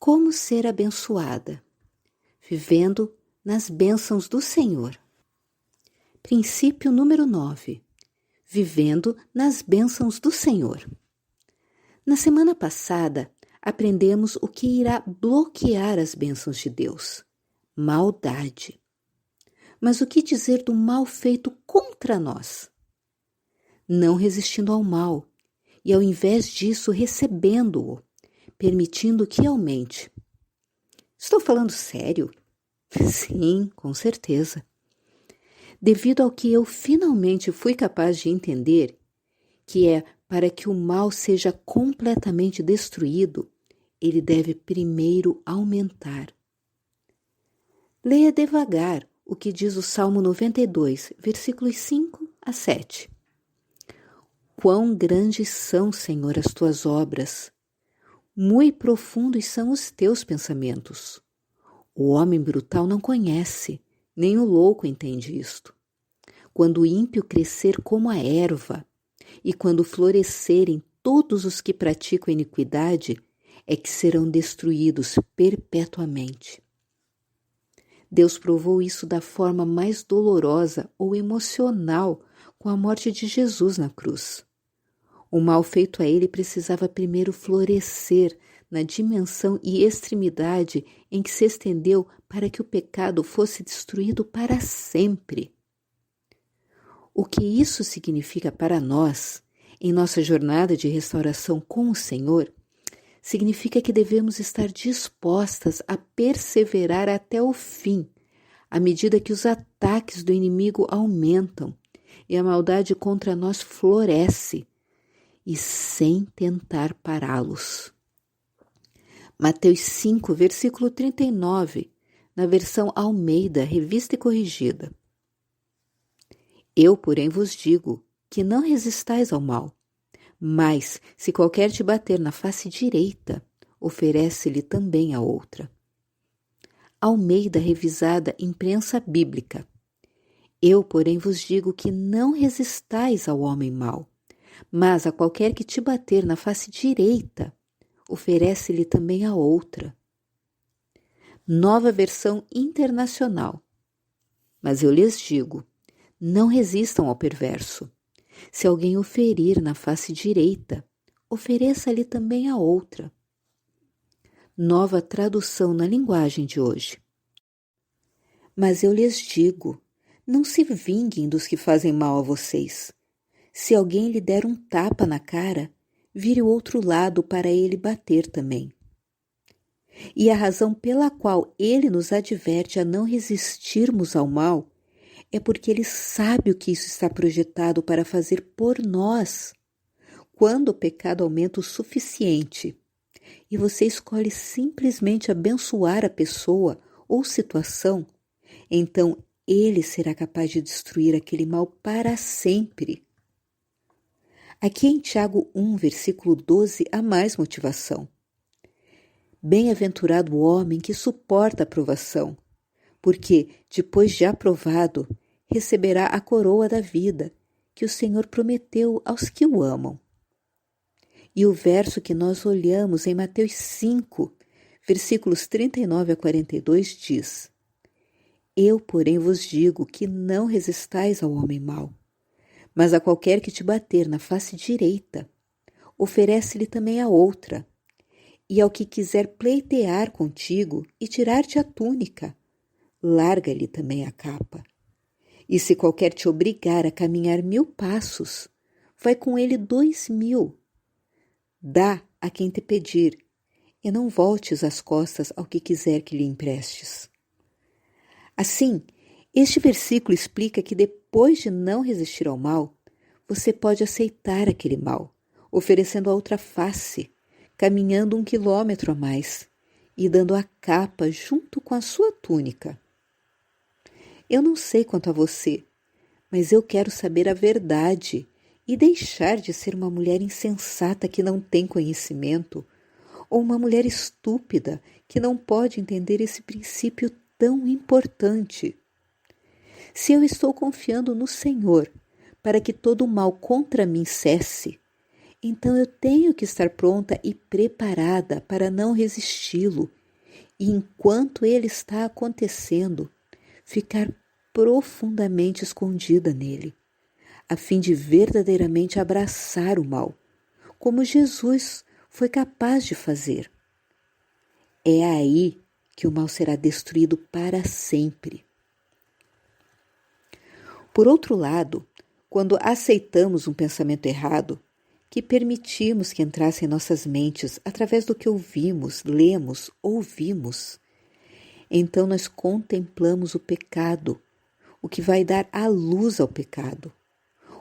Como ser abençoada? Vivendo nas bênçãos do Senhor. Princípio número 9. Vivendo nas bênçãos do Senhor. Na semana passada, aprendemos o que irá bloquear as bênçãos de Deus: maldade. Mas o que dizer do mal feito contra nós? Não resistindo ao mal, e ao invés disso recebendo-o, permitindo que aumente. Estou falando sério? Sim, com certeza. Devido ao que eu finalmente fui capaz de entender, que é para que o mal seja completamente destruído, ele deve primeiro aumentar. Leia devagar o que diz o Salmo 92, versículos 5 a 7. Quão grandes são, Senhor, as tuas obras! Muito profundos são os teus pensamentos. O homem brutal não conhece, nem o louco entende isto. Quando o ímpio crescer como a erva, e quando florescerem todos os que praticam iniquidade, é que serão destruídos perpetuamente. Deus provou isso da forma mais dolorosa ou emocional com a morte de Jesus na cruz. O mal feito a ele precisava primeiro florescer na dimensão e extremidade em que se estendeu para que o pecado fosse destruído para sempre. O que isso significa para nós, em nossa jornada de restauração com o Senhor, significa que devemos estar dispostas a perseverar até o fim, à medida que os ataques do inimigo aumentam e a maldade contra nós floresce, e sem tentar pará-los. Mateus 5, versículo 39, na versão Almeida, revista e corrigida. Eu, porém, vos digo que não resistais ao mal, mas, se qualquer te bater na face direita, oferece-lhe também a outra. Almeida, revisada, imprensa bíblica. Eu, porém, vos digo que não resistais ao homem mau, mas a qualquer que te bater na face direita, oferece-lhe também a outra. Nova versão internacional. Mas eu lhes digo, não resistam ao perverso. Se alguém o ferir na face direita, ofereça-lhe também a outra. Nova tradução na linguagem de hoje. Mas eu lhes digo, não se vinguem dos que fazem mal a vocês. Se alguém lhe der um tapa na cara, vire o outro lado para ele bater também. E a razão pela qual ele nos adverte a não resistirmos ao mal é porque ele sabe o que isso está projetado para fazer por nós. Quando o pecado aumenta o suficiente e você escolhe simplesmente abençoar a pessoa ou situação, então ele será capaz de destruir aquele mal para sempre. Aqui em Tiago 1, versículo 12, há mais motivação. Bem-aventurado o homem que suporta a provação, porque, depois de aprovado, receberá a coroa da vida, que o Senhor prometeu aos que o amam. E o verso que nós olhamos em Mateus 5, versículos 39 a 42, diz: Eu, porém, vos digo que não resistais ao homem mau, mas a qualquer que te bater na face direita, oferece-lhe também a outra. E ao que quiser pleitear contigo e tirar-te a túnica, larga-lhe também a capa. E se qualquer te obrigar a caminhar 1000 passos, vai com ele 2000. Dá a quem te pedir, e não voltes as costas ao que quiser que lhe emprestes. Assim, este versículo explica que depois de não resistir ao mal, você pode aceitar aquele mal, oferecendo a outra face, caminhando 1 quilômetro a mais e dando a capa junto com a sua túnica. Eu não sei quanto a você, mas eu quero saber a verdade e deixar de ser uma mulher insensata que não tem conhecimento ou uma mulher estúpida que não pode entender esse princípio tão importante. Se eu estou confiando no Senhor para que todo o mal contra mim cesse, Então eu tenho que estar pronta e preparada para não resisti-lo. E enquanto ele está acontecendo, ficar profundamente escondida nele, a fim de verdadeiramente abraçar o mal, como Jesus foi capaz de fazer. É aí que o mal será destruído para sempre. Por outro lado, quando aceitamos um pensamento errado, que permitimos que entrasse em nossas mentes através do que ouvimos, lemos, ouvimos, então nós contemplamos o pecado, o que vai dar a luz ao pecado.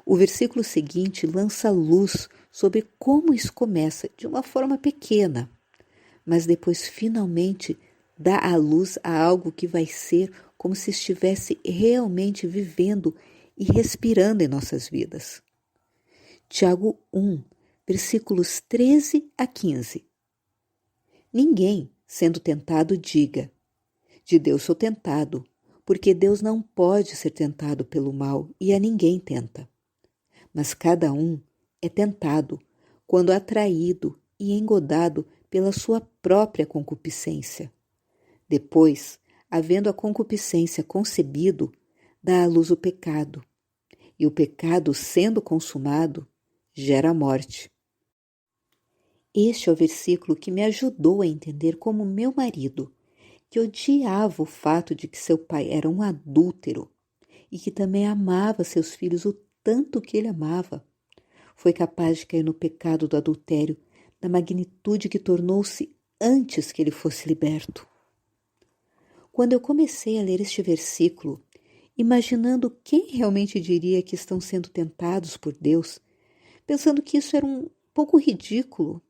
O versículo seguinte lança luz sobre como isso começa de uma forma pequena, mas depois finalmente dá a luz a algo que vai ser como se estivesse realmente vivendo e respirando em nossas vidas. Tiago 1, versículos 13 a 15. Ninguém, sendo tentado, diga: de Deus sou tentado, porque Deus não pode ser tentado pelo mal e a ninguém tenta. Mas cada um é tentado quando atraído e engodado pela sua própria concupiscência. Depois, havendo a concupiscência concebido, dá à luz o pecado, e o pecado, sendo consumado, gera a morte. Este é o versículo que me ajudou a entender como meu marido, que odiava o fato de que seu pai era um adúltero e que também amava seus filhos o tanto que ele amava, foi capaz de cair no pecado do adultério na magnitude que tornou-se antes que ele fosse liberto. Quando eu comecei a ler este versículo, imaginando quem realmente diria que estão sendo tentados por Deus, pensando que isso era um pouco ridículo,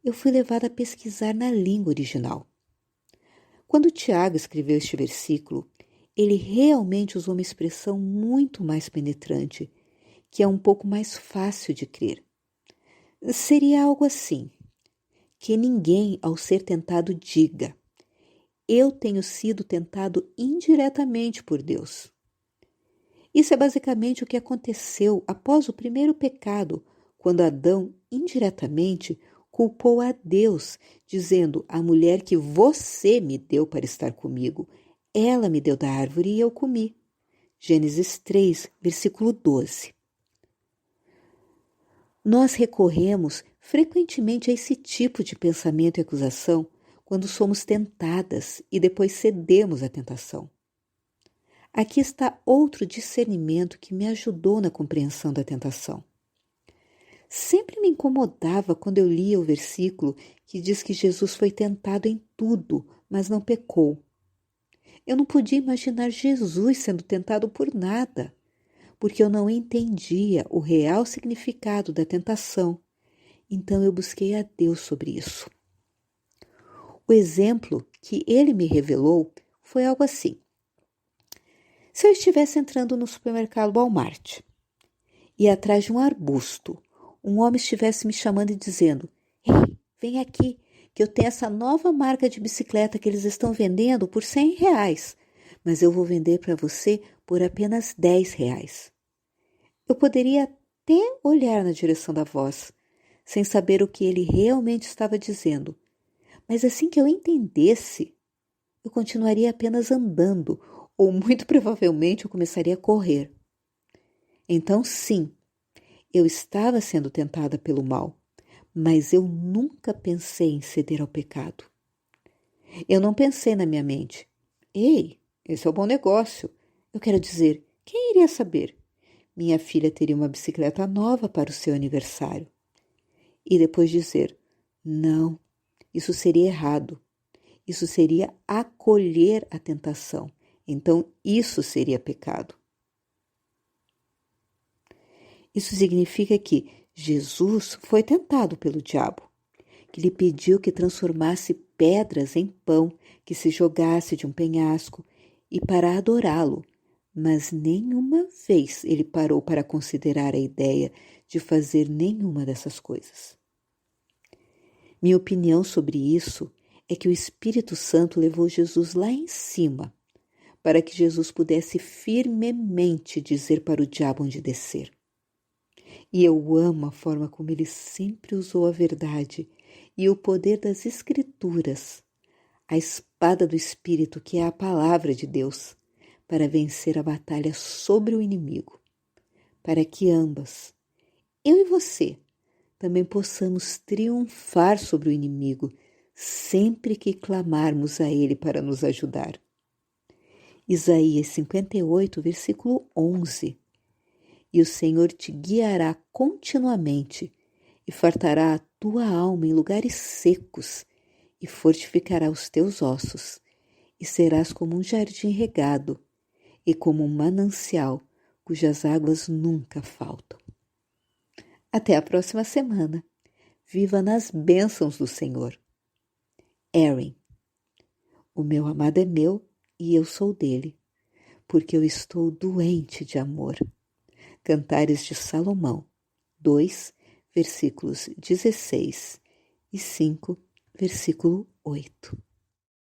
eu fui levada a pesquisar na língua original. Quando Tiago escreveu este versículo, ele realmente usou uma expressão muito mais penetrante, que é um pouco mais fácil de crer. Seria algo assim: que ninguém, ao ser tentado, diga: eu tenho sido tentado indiretamente por Deus. Isso é basicamente o que aconteceu após o primeiro pecado, quando Adão, indiretamente, culpou a Deus, dizendo: a mulher que você me deu para estar comigo, ela me deu da árvore e eu comi. Gênesis 3, versículo 12. Nós recorremos frequentemente a esse tipo de pensamento e acusação quando somos tentadas e depois cedemos à tentação. Aqui está outro discernimento que me ajudou na compreensão da tentação. Sempre me incomodava quando eu lia o versículo que diz que Jesus foi tentado em tudo, mas não pecou. Eu não podia imaginar Jesus sendo tentado por nada, porque eu não entendia o real significado da tentação. Então eu busquei a Deus sobre isso. O exemplo que ele me revelou foi algo assim. Se eu estivesse entrando no supermercado Walmart e atrás de um arbusto, um homem estivesse me chamando e dizendo: ei, vem aqui, que eu tenho essa nova marca de bicicleta que eles estão vendendo por R$100, mas eu vou vender para você por apenas R$10. Eu poderia até olhar na direção da voz, sem saber o que ele realmente estava dizendo, mas assim que eu entendesse, eu continuaria apenas andando, ou muito provavelmente eu começaria a correr. Então, sim, eu estava sendo tentada pelo mal, mas eu nunca pensei em ceder ao pecado. Eu não pensei na minha mente: ei, esse é um bom negócio. Eu quero dizer, quem iria saber? Minha filha teria uma bicicleta nova para o seu aniversário. E depois dizer: não, isso seria errado. Isso seria acolher a tentação. Então, isso seria pecado. Isso significa que Jesus foi tentado pelo diabo, que lhe pediu que transformasse pedras em pão, que se jogasse de um penhasco e para adorá-lo, mas nenhuma vez ele parou para considerar a ideia de fazer nenhuma dessas coisas. Minha opinião sobre isso é que o Espírito Santo levou Jesus lá em cima, para que Jesus pudesse firmemente dizer para o diabo onde descer. E eu amo a forma como ele sempre usou a verdade e o poder das Escrituras, a espada do Espírito, que é a palavra de Deus, para vencer a batalha sobre o inimigo, para que ambas, eu e você, também possamos triunfar sobre o inimigo sempre que clamarmos a ele para nos ajudar. Isaías 58, versículo 11. E o Senhor te guiará continuamente e fartará a tua alma em lugares secos e fortificará os teus ossos, e serás como um jardim regado e como um manancial cujas águas nunca faltam. Até a próxima semana. Viva nas bênçãos do Senhor. Erin. O meu amado é meu e eu sou dele, porque eu estou doente de amor. Cantares de Salomão, 2, versículos 16 e 5, versículo 8.